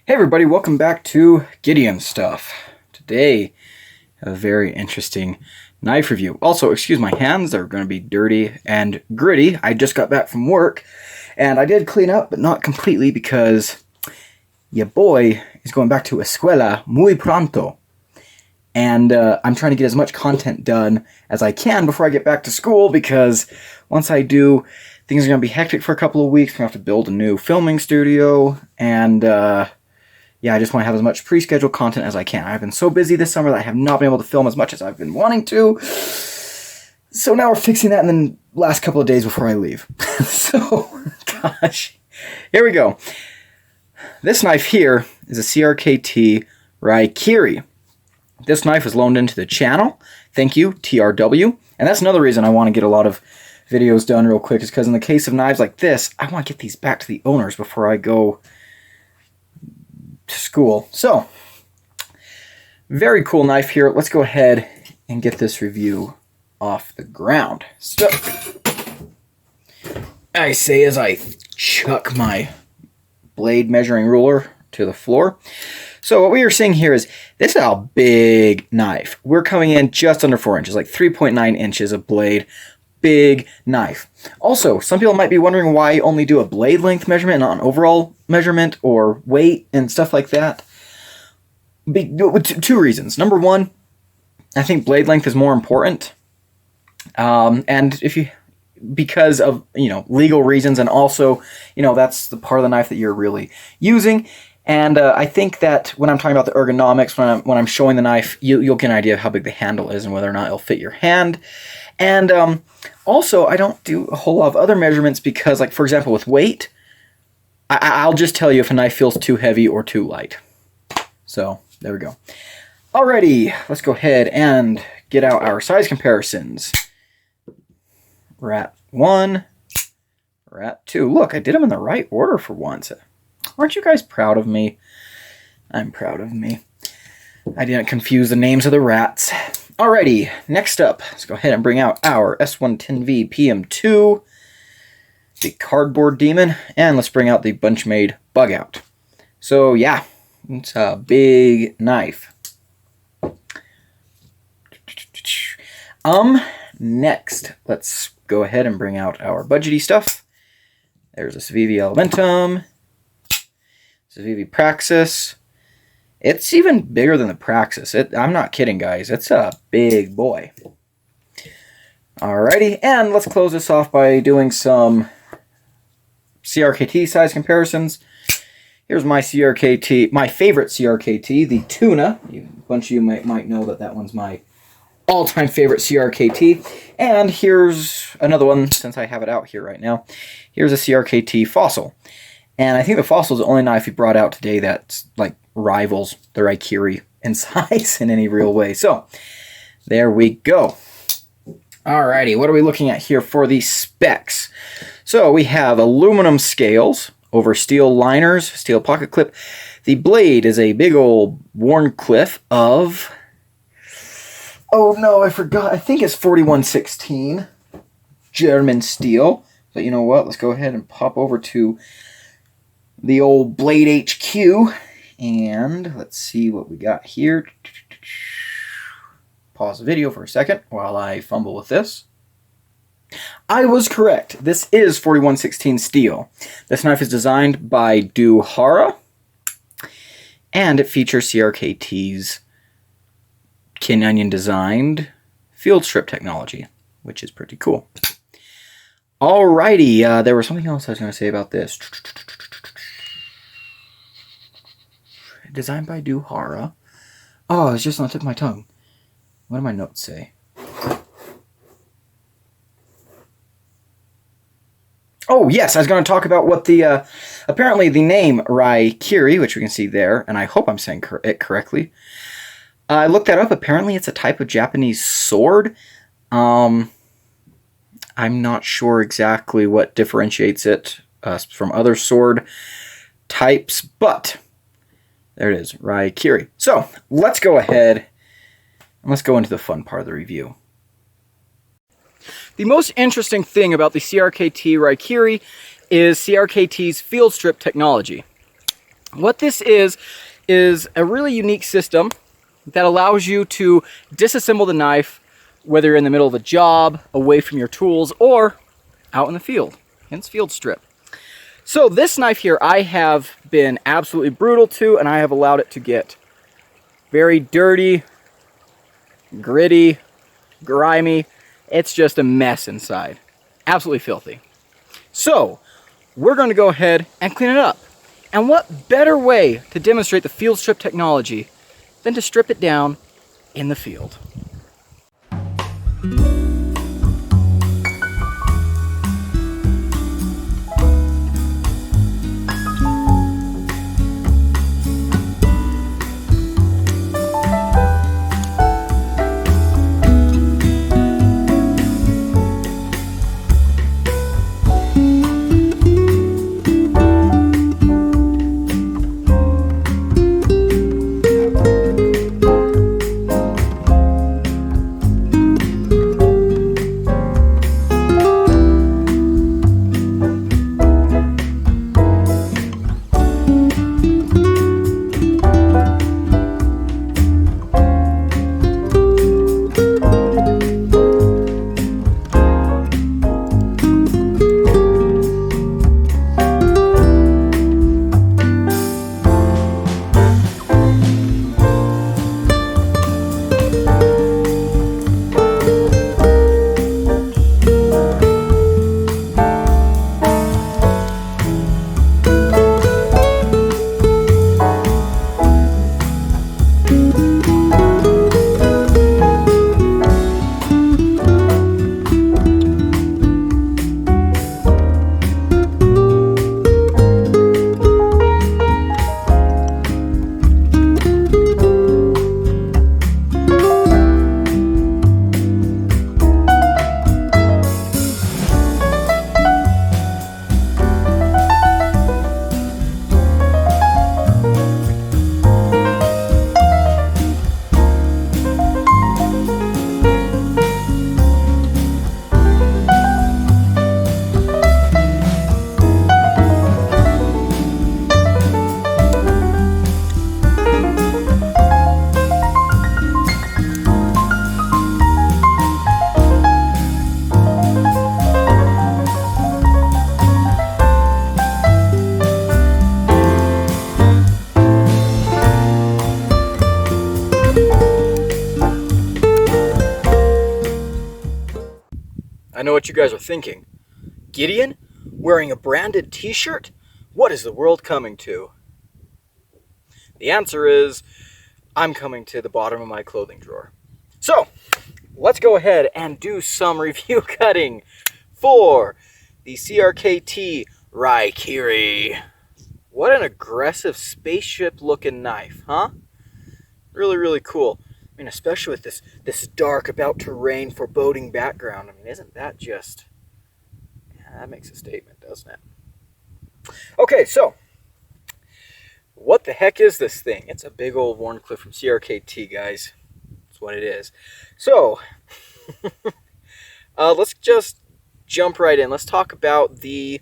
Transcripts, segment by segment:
Hey everybody, welcome back to Gideon Stuff. Today, a very interesting knife review. Also, excuse my hands, they're going to be dirty and gritty. I just got back from work, and I did clean up, but not completely because your boy is going back to escuela muy pronto. And I'm trying to get as much content done as I can before I get back to school, because once I do, things are going to be hectic for a couple of weeks. We're going to have to build a new filming studio, and yeah, I just want to have as much pre-scheduled content as I can. I've been so busy this summer that I have not been able to film as much as I've been wanting to. So now we're fixing that in the last couple of days before I leave. So, gosh, here we go. This knife here is a CRKT Raikiri. This knife was loaned into the channel. Thank you, TRW. And that's another reason I want to get a lot of videos done real quick, is because in the case of knives like this, I want to get these back to the owners before I go to school. So, very cool knife here. Let's go ahead and get this review off the ground. So, I say as I chuck my blade measuring ruler to the floor. So what we are seeing here is, this is a big knife. We're coming in just under 4 inches, like 3.9 inches of blade. Big knife. Also, some people might be wondering why I only do a blade length measurement and not an overall measurement or weight and stuff like that. Two reasons. Number one, I think blade length is more important. And because of, legal reasons, and also, that's the part of the knife that you're really using. And I think that when I'm talking about the ergonomics, when I'm showing the knife, you'll get an idea of how big the handle is and whether or not it'll fit your hand. And also, I don't do a whole lot of other measurements because, like, for example, with weight, I'll just tell you if a knife feels too heavy or too light. So, there we go. Alrighty, let's go ahead and get out our size comparisons. Rat 1, Rat 2. Look, I did them in the right order for once. Aren't you guys proud of me? I'm proud of me. I didn't confuse the names of the rats. Alrighty, next up, let's go ahead and bring out our S110V PM2, the cardboard demon, and let's bring out the Bunchmade bug out. So yeah, it's a big knife. Next, let's go ahead and bring out our budgety stuff. There's a Civivi Elementum, Civivi Praxis. It's even bigger than the Praxis. I'm not kidding, guys. It's a big boy. Alrighty, and let's close this off by doing some CRKT size comparisons. Here's my CRKT, my favorite CRKT, the Tuna. A bunch of you might know that one's my all-time favorite CRKT. And here's another one, since I have it out here right now. Here's a CRKT Fossil. And I think the Fossil is the only knife he brought out today that's, like, rivals the Raikiri in size in any real way. So, there we go. Alrighty, what are we looking at here for the specs? So, we have aluminum scales over steel liners, steel pocket clip. The blade is a big old Warncliffe of... Oh no, I forgot. I think it's 4116 German steel. But you know what? Let's go ahead and pop over to the old Blade HQ. And let's see what we got here. Pause the video for a second while I fumble with this. I was correct. This is 4116 steel. This knife is designed by Duhara, and it features CRKT's Kin Onion designed field strip technology, which is pretty cool. Alrighty, there was something else I was going to say about this. Designed by Duhara. Oh, it's just on the tip of my tongue. What do my notes say? Oh, yes, I was going to talk about what the, apparently the name Raikiri, which we can see there, and I hope I'm saying it correctly. I looked that up. Apparently it's a type of Japanese sword. I'm not sure exactly what differentiates it from other sword types, but there it is, Raikiri. So, let's go ahead and let's go into the fun part of the review. The most interesting thing about the CRKT Raikiri is CRKT's field strip technology. What this is a really unique system that allows you to disassemble the knife, whether you're in the middle of a job, away from your tools, or out in the field, hence field strip. So this knife here I have been absolutely brutal to, and I have allowed it to get very dirty, gritty, grimy. It's just a mess inside. Absolutely filthy. So we're going to go ahead and clean it up. And what better way to demonstrate the field strip technology than to strip it down in the field? I know what you guys are thinking. Gideon, wearing a branded t-shirt? What is the world coming to? The answer is, I'm coming to the bottom of my clothing drawer. So, let's go ahead and do some review cutting for the CRKT Raikiri. What an aggressive spaceship looking knife, huh? Really, really cool. I mean, especially with this dark, about to rain, foreboding background. I mean, isn't that just... Yeah, that makes a statement, doesn't it? Okay, so, what the heck is this thing? It's a big old Warncliffe from CRKT, guys. That's what it is. So, let's just jump right in. Let's talk about the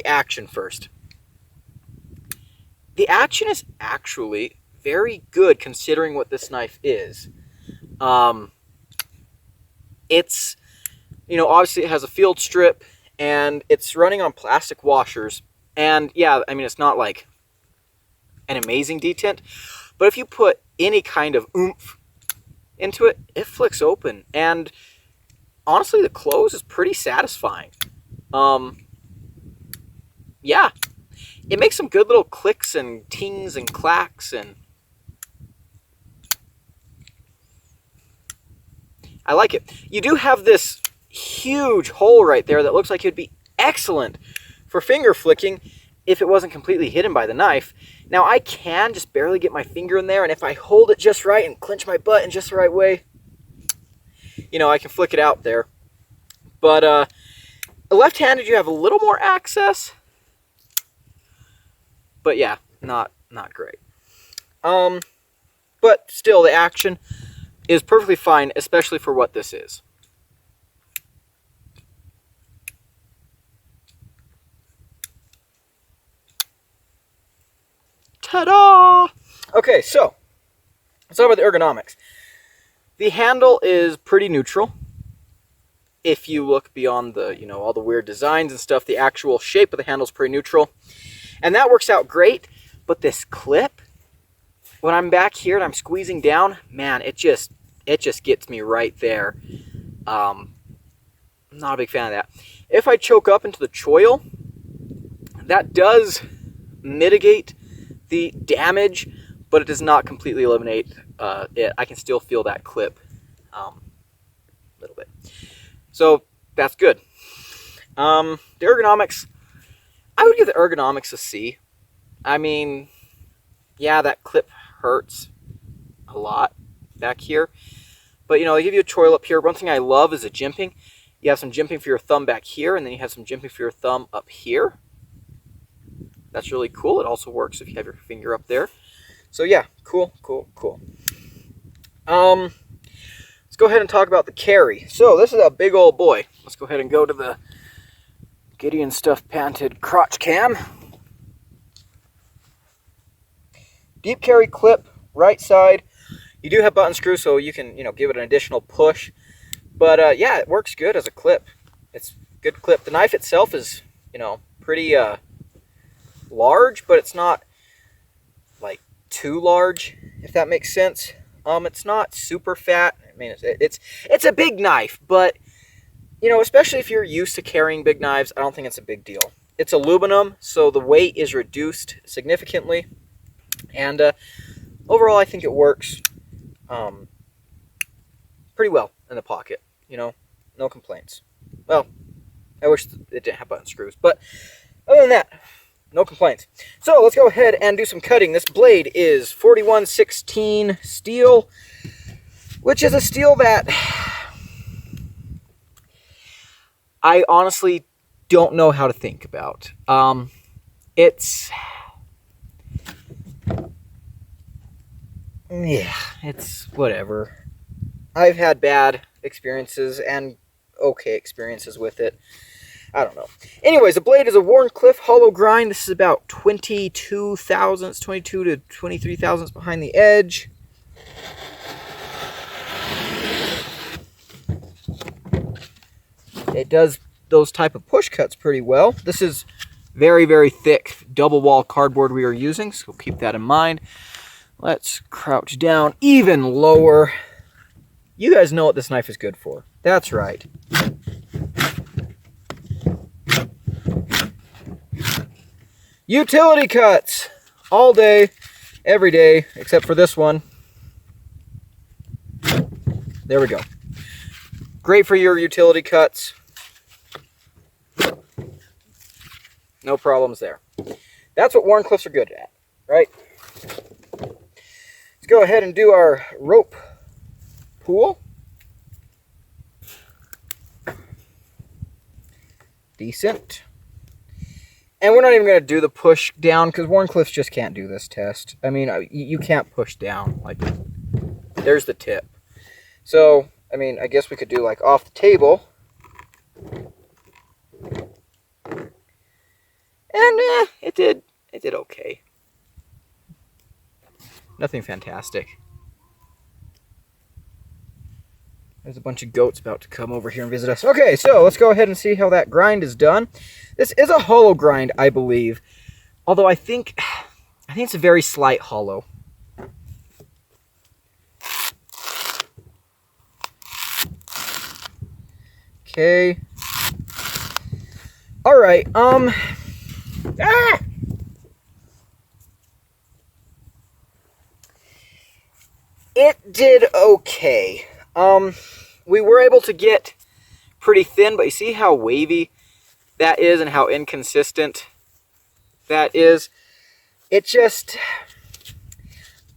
action first. The action is actually very good considering what this knife is. It's, obviously it has a field strip and it's running on plastic washers. And yeah, I mean, it's not like an amazing detent, but if you put any kind of oomph into it, it flicks open. And honestly, the close is pretty satisfying. Yeah, it makes some good little clicks and tings and clacks, and I like it. You do have this huge hole right there that looks like it would be excellent for finger flicking if it wasn't completely hidden by the knife. Now, I can just barely get my finger in there, and if I hold it just right and clench my butt in just the right way, I can flick it out there. But left-handed, you have a little more access. But yeah, not great. But still, the action is perfectly fine, especially for what this is. Ta-da! Okay, so let's talk about the ergonomics. The handle is pretty neutral. If you look beyond the, all the weird designs and stuff, the actual shape of the handle is pretty neutral. And that works out great. But this clip, when I'm back here and I'm squeezing down, man, it just gets me right there. I'm not a big fan of that. If I choke up into the choil, that does mitigate the damage, but it does not completely eliminate it. I can still feel that clip a little bit. So that's good. The ergonomics, I would give the ergonomics a C. I mean, yeah, that clip hurts a lot back here. But, they give you a choil up here. One thing I love is the jimping. You have some jimping for your thumb back here, and then you have some jimping for your thumb up here. That's really cool. It also works if you have your finger up there. So, yeah, cool. Let's go ahead and talk about the carry. So, this is a big old boy. Let's go ahead and go to the Gideon Stuff Patented crotch cam. Deep carry clip, right side. You do have button screws, so you can, give it an additional push. But, yeah, it works good as a clip. It's a good clip. The knife itself is, pretty large, but it's not, like, too large, if that makes sense. It's not super fat. I mean, it's a big knife, but, especially if you're used to carrying big knives, I don't think it's a big deal. It's aluminum, so the weight is reduced significantly. And overall, I think it works pretty well in the pocket. No complaints. Well, I wish it didn't have button screws, but other than that, no complaints. So let's go ahead and do some cutting. This blade is 4116 steel, which is a steel that I honestly don't know how to think about. It's whatever. I've had bad experiences and okay experiences with it. I don't know. Anyways, the blade is a Wharncliffe hollow grind. This is about 22 thousandths, 22 to 23 thousandths behind the edge. It does those type of push cuts pretty well. This is very, very thick double wall cardboard we are using, so keep that in mind. Let's crouch down even lower. You guys know what this knife is good for. That's right. Utility cuts. All day, every day, except for this one. There we go. Great for your utility cuts. No problems there. That's what Wharncliffes are good at, right? Let's go ahead and do our rope pull. Decent. And we're not even going to do the push down because Wharncliffes just can't do this test. I mean, you can't push down. Like, there's the tip. So, I mean, I guess we could do like off the table. And it did okay. Nothing fantastic. There's a bunch of goats about to come over here and visit us. Okay, so let's go ahead and see how that grind is done. This is a hollow grind, I believe. Although I think it's a very slight hollow. Okay. All right. It did okay. We were able to get pretty thin, but you see how wavy that is and how inconsistent that is. It just,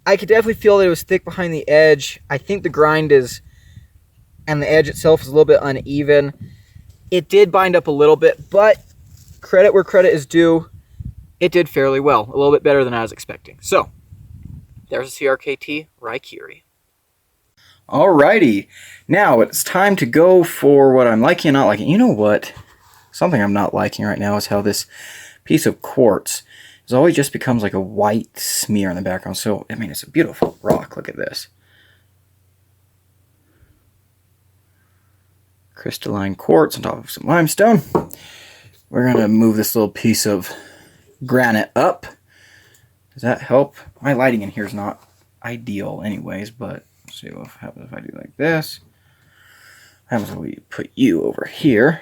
I could definitely feel that it was thick behind the edge. I think the grind is, and the edge itself is a little bit uneven. It did bind up a little bit, but credit where credit is due. It did fairly well, a little bit better than I was expecting. So, there's a CRKT Raikiri. Alrighty, now it's time to go for what I'm liking and not liking. You know what? Something I'm not liking right now is how this piece of quartz it always just becomes like a white smear in the background. So, I mean, it's a beautiful rock. Look at this. Crystalline quartz on top of some limestone. We're going to move this little piece of granite up. Does that help? My lighting in here is not ideal anyways, but let's see what happens if I do like this. What happens if we put you over here?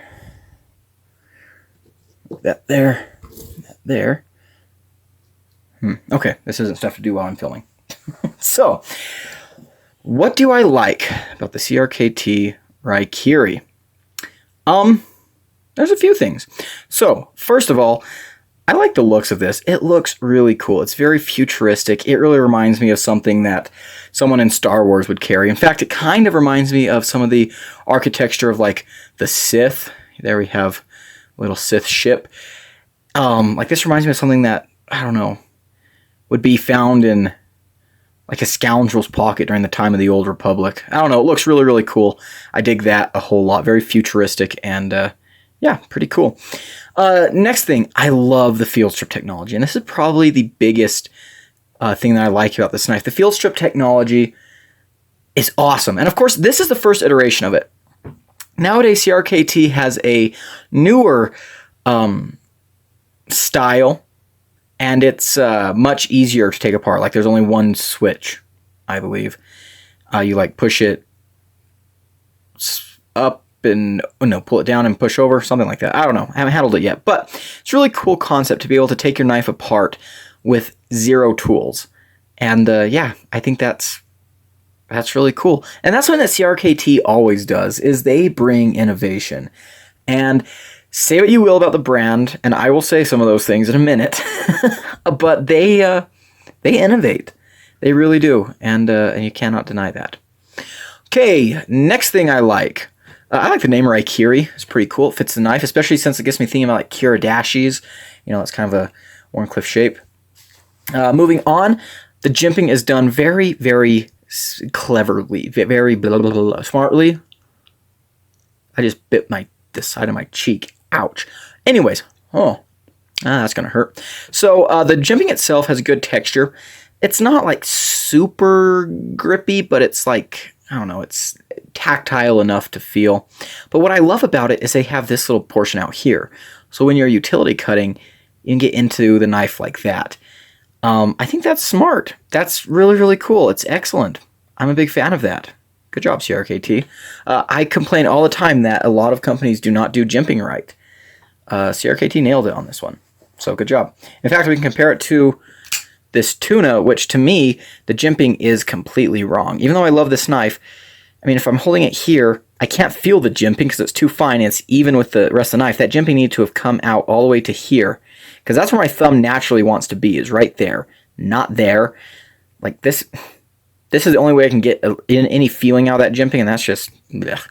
That there. That there. Okay, this isn't stuff to do while I'm filming. So, what do I like about the CRKT Raikiri? There's a few things. So, first of all, I like the looks of this. It looks really cool. It's very futuristic. It really reminds me of something that someone in Star Wars would carry. In fact, it kind of reminds me of some of the architecture of like the Sith. There we have a little Sith ship. Like this reminds me of something that, I don't know, would be found in like a scoundrel's pocket during the time of the Old Republic. I don't know. It looks really, really cool. I dig that a whole lot. Very futuristic and yeah, pretty cool. Next thing, I love the field strip technology. And this is probably the biggest thing that I like about this knife. The field strip technology is awesome. And of course, this is the first iteration of it. Nowadays, CRKT has a newer style, and it's much easier to take apart. Like there's only one switch, I believe. You like push it up and pull it down and push over, something like that. I don't know. I haven't handled it yet, but it's a really cool concept to be able to take your knife apart with zero tools. And yeah, I think that's really cool. And that's something that CRKT always does, is they bring innovation. And say what you will about the brand, and I will say some of those things in a minute, but they innovate. They really do, and you cannot deny that. Okay, next thing I like the name Raikiri. It's pretty cool. It fits the knife, especially since it gets me thinking about like Kiridashis. You know, it's kind of a Wharncliffe shape. Moving on, the jimping is done very, very cleverly, very blah, blah, blah, blah, smartly. I just bit the side of my cheek. Ouch. Anyways, that's gonna hurt. So the jimping itself has good texture. It's not like super grippy, but it's like, I don't know, it's tactile enough to feel. But what I love about it is they have this little portion out here. So when you're utility cutting, you can get into the knife like that. I think that's smart. That's really, really cool. It's excellent. I'm a big fan of that. Good job, CRKT. I complain all the time that a lot of companies do not do jimping right. CRKT nailed it on this one. So good job. In fact, we can compare it to this tuna, which to me, the jimping is completely wrong. Even though I love this knife, I mean, if I'm holding it here, I can't feel the jimping because it's too fine. And it's even with the rest of the knife. That jimping needs to have come out all the way to here, because that's where my thumb naturally wants to be, is right there, not there. Like this is the only way I can get any feeling out of that jimping, and that's just blech.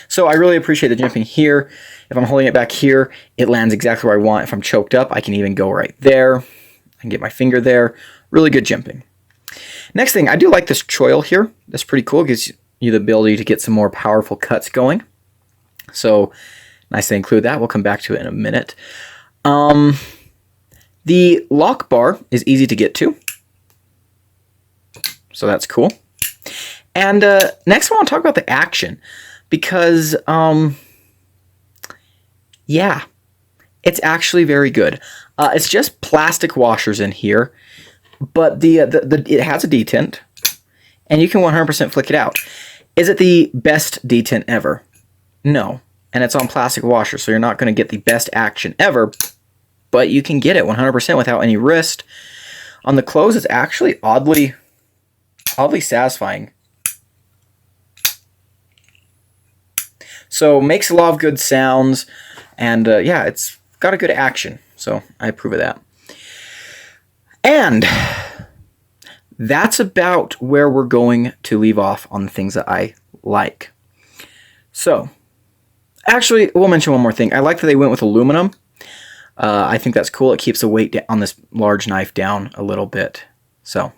So I really appreciate the jimping here. If I'm holding it back here, it lands exactly where I want. If I'm choked up, I can even go right there. I can get my finger there. Really good jimping. Next thing, I do like this choil here. That's pretty cool. It gives you the ability to get some more powerful cuts going. So nice to include that. We'll come back to it in a minute. The lock bar is easy to get to. So that's cool. And next I want to talk about the action. Because, yeah, it's actually very good. It's just plastic washers in here, but it has a detent, and you can 100% flick it out. Is it the best detent ever? No. And it's on plastic washers, so you're not going to get the best action ever, but you can get it 100% without any wrist. On the close, it's actually oddly satisfying. So makes a lot of good sounds, and yeah, it's got a good action, so I approve of that. And that's about where we're going to leave off on the things that I like. So, actually, we'll mention one more thing. I like that they went with aluminum. I think that's cool. It keeps the weight on this large knife down a little bit. So,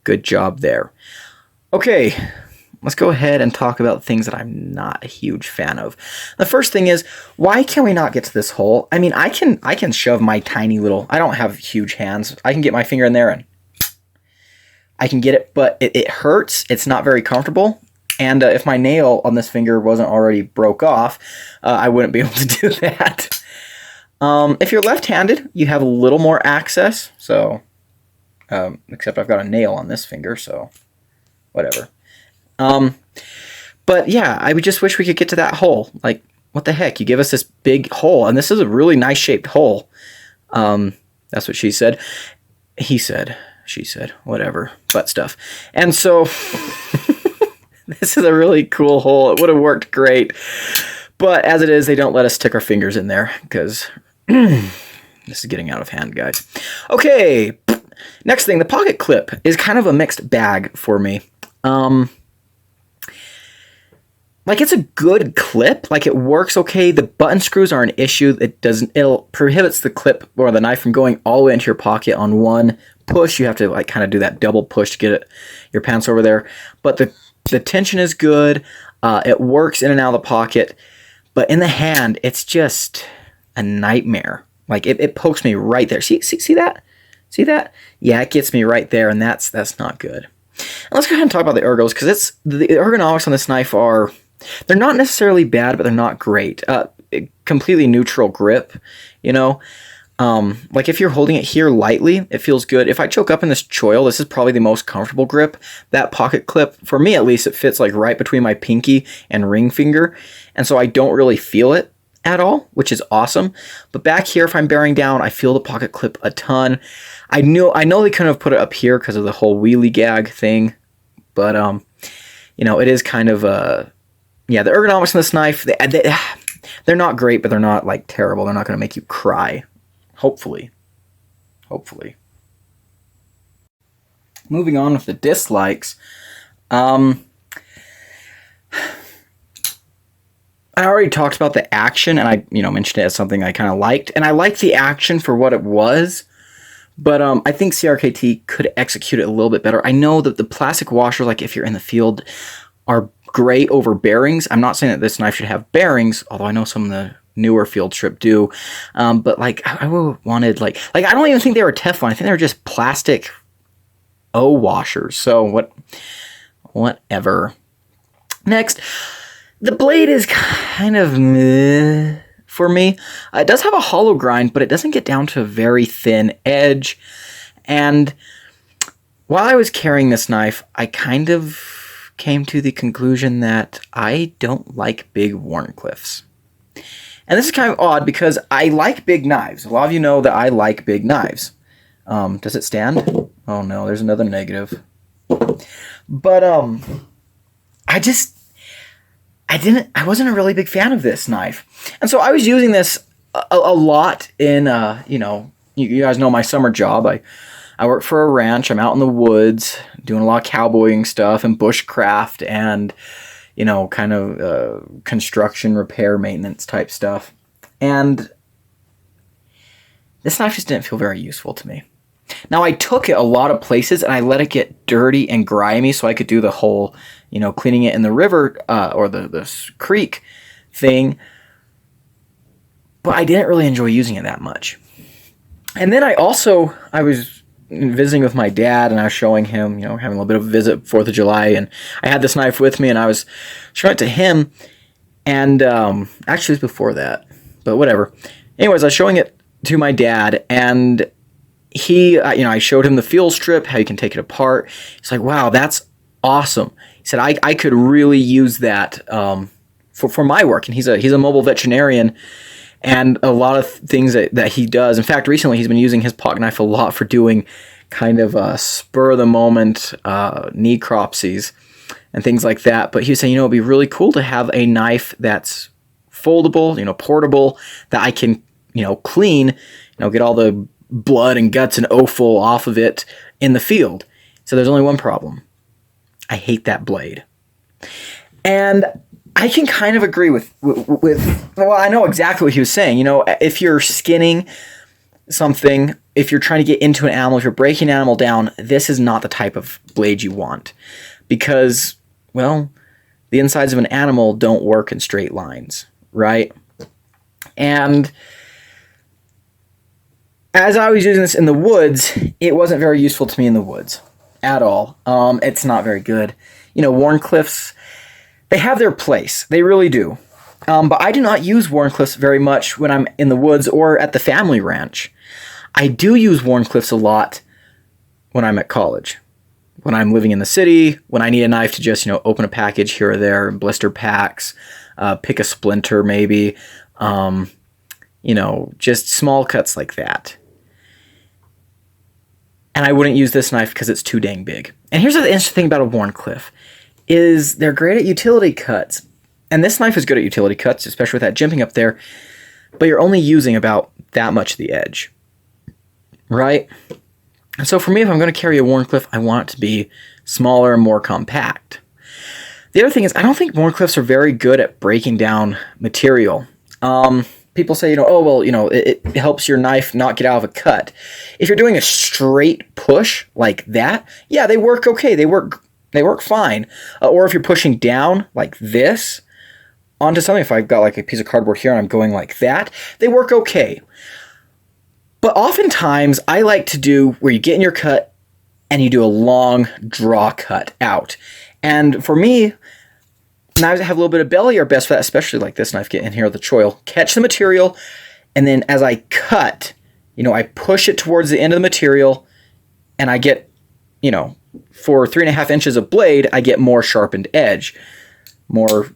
good job there. Okay, let's go ahead and talk about things that I'm not a huge fan of. The first thing is, why can we not get to this hole? I mean, I can shove my tiny little, I don't have huge hands. I can get my finger in there and I can get it, but it hurts. It's not very comfortable. And if my nail on this finger wasn't already broke off, I wouldn't be able to do that. If you're left-handed, you have a little more access. So, except I've got a nail on this finger, so whatever. But yeah, I would just wish we could get to that hole. Like, what the heck? You give us this big hole, and this is a really nice shaped hole. That's what she said. He said, she said, whatever, butt stuff. And so this is a really cool hole. It would have worked great. But as it is, they don't let us stick our fingers in there because this is getting out of hand, guys. Okay, next thing, the pocket clip is kind of a mixed bag for me. Like, it's a good clip. Like, it works okay. The button screws are an issue. It prohibits the clip or the knife from going all the way into your pocket on one push. You have to, like, kind of do that double push to get your pants over there. But the tension is good. It works in and out of the pocket. But in the hand, it's just a nightmare. Like, it pokes me right there. See that? See that? Yeah, it gets me right there, and that's not good. And let's go ahead and talk about the ergos, because the ergonomics on this knife are... They're not necessarily bad, but they're not great. Completely neutral grip, you know. Like, if you're holding it here lightly, it feels good. If I choke up in this choil, this is probably the most comfortable grip. That pocket clip, for me at least, it fits like right between my pinky and ring finger. And so I don't really feel it at all, which is awesome. But back here, if I'm bearing down, I feel the pocket clip a ton. I know they couldn't have put it up here because of the whole wheelie gag thing. But, you know, it is kind of yeah, the ergonomics on this knife, they're not great, but they're not, like, terrible. They're not going to make you cry. Hopefully. Hopefully. Moving on with the dislikes. I already talked about the action, and I mentioned it as something I kind of liked. And I liked the action for what it was. But I think CRKT could execute it a little bit better. I know that the plastic washers, like if you're in the field, are great over bearings. I'm not saying that this knife should have bearings, although I know some of the newer field strip do. But like, I wanted like I don't even think they were Teflon. I think they were just plastic O washers. So whatever. Next, the blade is kind of meh for me. It does have a hollow grind, but it doesn't get down to a very thin edge. And while I was carrying this knife, I kind of came to the conclusion that I don't like big Wharncliffes. And this is kind of odd because I like big knives. A lot of you know that I like big knives. Does it stand? Oh no, there's another negative. But I wasn't a really big fan of this knife. And so I was using this a lot in, you guys know my summer job. I work for a ranch. I'm out in the woods doing a lot of cowboying stuff and bushcraft and, kind of construction, repair, maintenance type stuff. And this knife just didn't feel very useful to me. Now, I took it a lot of places and I let it get dirty and grimy so I could do the whole, cleaning it in the river or the creek thing. But I didn't really enjoy using it that much. And then I was visiting with my dad and I was showing him, having a little bit of a visit 4th of July, and I had this knife with me and I was showing it to him, and actually it was before that, but whatever. Anyways, I was showing it to my dad, and he, I showed him the field strip, how you can take it apart. He's like, wow, that's awesome. He said, I could really use that for my work, and he's a mobile veterinarian. And a lot of things that he does. In fact, recently he's been using his pocket knife a lot for doing kind of spur-of-the-moment necropsies and things like that. But he was saying, it'd be really cool to have a knife that's foldable, portable, that I can, clean, get all the blood and guts and offal off of it in the field. So there's only one problem. I hate that blade. And I can kind of agree with well, I know exactly what he was saying. If you're skinning something, if you're trying to get into an animal, if you're breaking an animal down, this is not the type of blade you want. Because well, the insides of an animal don't work in straight lines, right? And as I was using this in the woods, it wasn't very useful to me in the woods at all. It's not very good. Wharncliffs, they have their place. They really do. But I do not use Wharncliffs very much when I'm in the woods or at the family ranch. I do use Wharncliffs a lot when I'm at college. When I'm living in the city, when I need a knife to just, open a package here or there, blister packs, pick a splinter maybe, just small cuts like that. And I wouldn't use this knife because it's too dang big. And here's the interesting thing about a Wharncliffe, is they're great at utility cuts. And this knife is good at utility cuts, especially with that jimping up there, but you're only using about that much of the edge, right? And so for me, if I'm going to carry a Wharncliffe, I want it to be smaller and more compact. The other thing is, I don't think Wharncliffes are very good at breaking down material. People say, it helps your knife not get out of a cut. If you're doing a straight push like that, yeah, they work okay. They work fine. Or if you're pushing down like this onto something, if I've got like a piece of cardboard here and I'm going like that, they work okay. But oftentimes, I like to do where you get in your cut and you do a long draw cut out. And for me, knives that have a little bit of belly are best for that, especially like this knife, get in here with the choil. Catch the material, and then as I cut, I push it towards the end of the material, and I get, for 3.5 inches of blade, I get more sharpened edge, more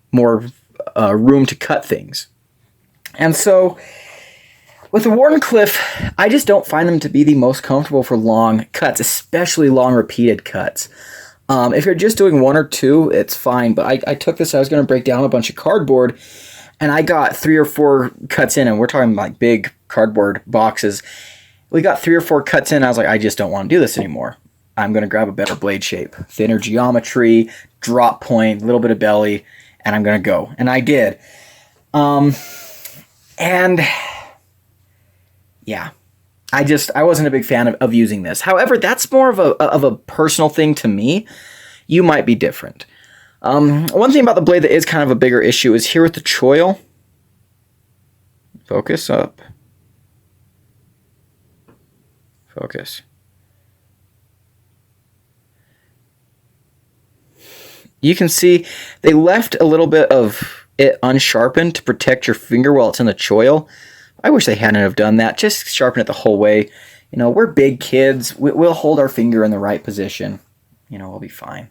room to cut things. And so with the Wharncliffe, I just don't find them to be the most comfortable for long cuts, especially long repeated cuts. If you're just doing one or two, it's fine. But I took this, I was going to break down a bunch of cardboard, and I got 3 or 4 cuts in, and we're talking like big cardboard boxes. We got 3 or 4 cuts in, I was like, I just don't want to do this anymore. I'm going to grab a better blade shape, thinner geometry, drop point, a little bit of belly, and I'm going to go. And I did. And yeah, I wasn't a big fan of using this. However, that's more of a personal thing to me. You might be different. One thing about the blade that is kind of a bigger issue is here with the choil. Focus up. Focus. You can see they left a little bit of it unsharpened to protect your finger while it's in the choil. I wish they hadn't have done that. Just sharpen it the whole way. We're big kids. We'll hold our finger in the right position. We'll be fine.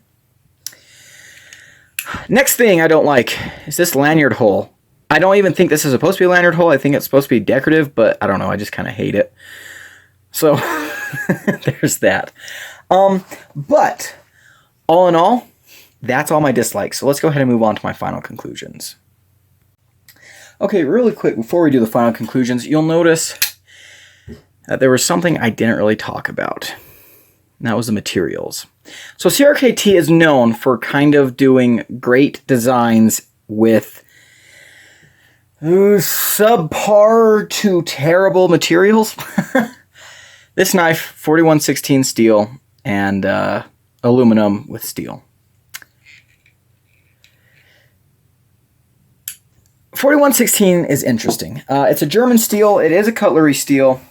Next thing I don't like is this lanyard hole. I don't even think this is supposed to be a lanyard hole. I think it's supposed to be decorative, but I don't know. I just kind of hate it. So there's that. But all in all, that's all my dislikes. So let's go ahead and move on to my final conclusions. Okay, really quick, before we do the final conclusions, you'll notice that there was something I didn't really talk about. And that was the materials. So CRKT is known for kind of doing great designs with subpar to terrible materials. This knife, 4116 steel and aluminum with steel. 4116 is interesting. It's a German steel. It is a cutlery steel.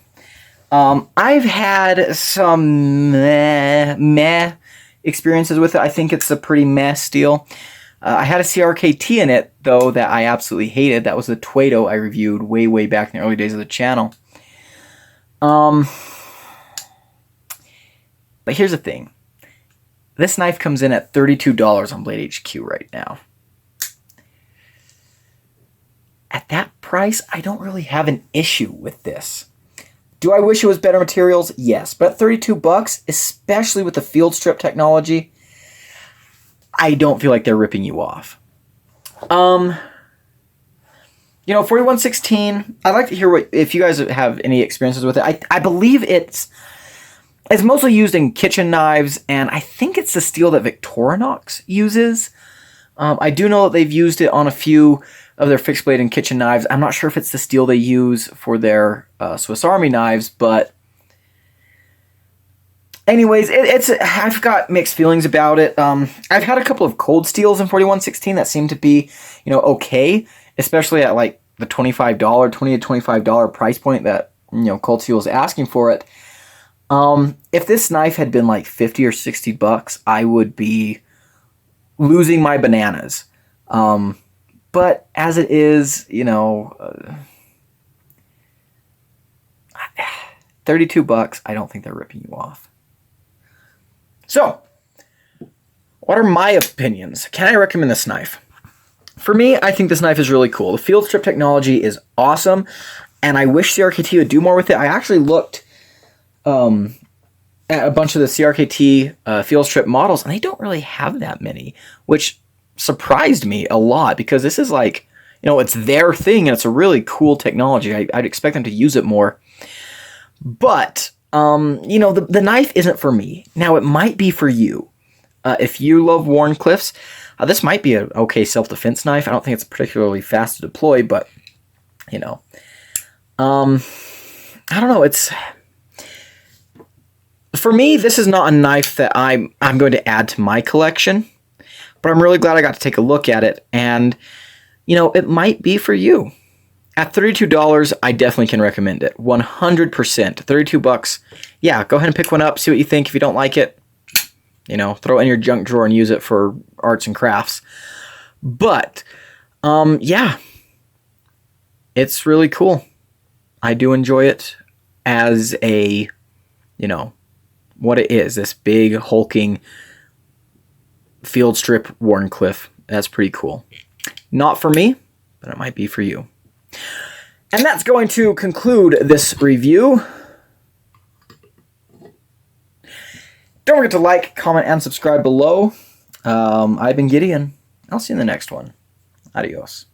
I've had some meh experiences with it. I think it's a pretty meh steel. I had a CRKT in it, though, that I absolutely hated. That was the Tuedo I reviewed way back in the early days of the channel. But here's the thing. This knife comes in at $32 on Blade HQ right now. At that price, I don't really have an issue with this. Do I wish it was better materials? Yes. But at $32, especially with the field strip technology, I don't feel like they're ripping you off. 4116, I'd like to hear if you guys have any experiences with it. I believe it's mostly used in kitchen knives, and I think it's the steel that Victorinox uses. I do know that they've used it on a few of their fixed blade and kitchen knives. I'm not sure if it's the steel they use for their Swiss Army knives, but Anyways, I've got mixed feelings about it. I've had a couple of cold steels in 4116 that seem to be, okay, especially at like the $25, $20 to $25 price point that, Cold Steel is asking for it. If this knife had been like 50 or 60 bucks, I would be losing my bananas. But as it is, 32 bucks, I don't think they're ripping you off. So, what are my opinions? Can I recommend this knife? For me, I think this knife is really cool. The field strip technology is awesome, and I wish CRKT would do more with it. I actually looked at a bunch of the CRKT field strip models, and they don't really have that many, which surprised me a lot, because this is like, it's their thing, and it's a really cool technology. I'd expect them to use it more. But, the knife isn't for me. Now, it might be for you. If you love Wharncliffes, this might be an okay self-defense knife. I don't think it's particularly fast to deploy, but, I don't know. For me, this is not a knife that I'm going to add to my collection, but I'm really glad I got to take a look at it, and, it might be for you. At $32, I definitely can recommend it. 100%. 32 bucks. Yeah, go ahead and pick one up, see what you think. If you don't like it, throw it in your junk drawer and use it for arts and crafts. But, yeah, it's really cool. I do enjoy it as a, what it is, this big, hulking field strip Wharncliffe. That's pretty cool. Not for me, but it might be for you. And that's going to conclude this review. Don't forget to like, comment, and subscribe below. I've been Gideon. I'll see you in the next one. Adios.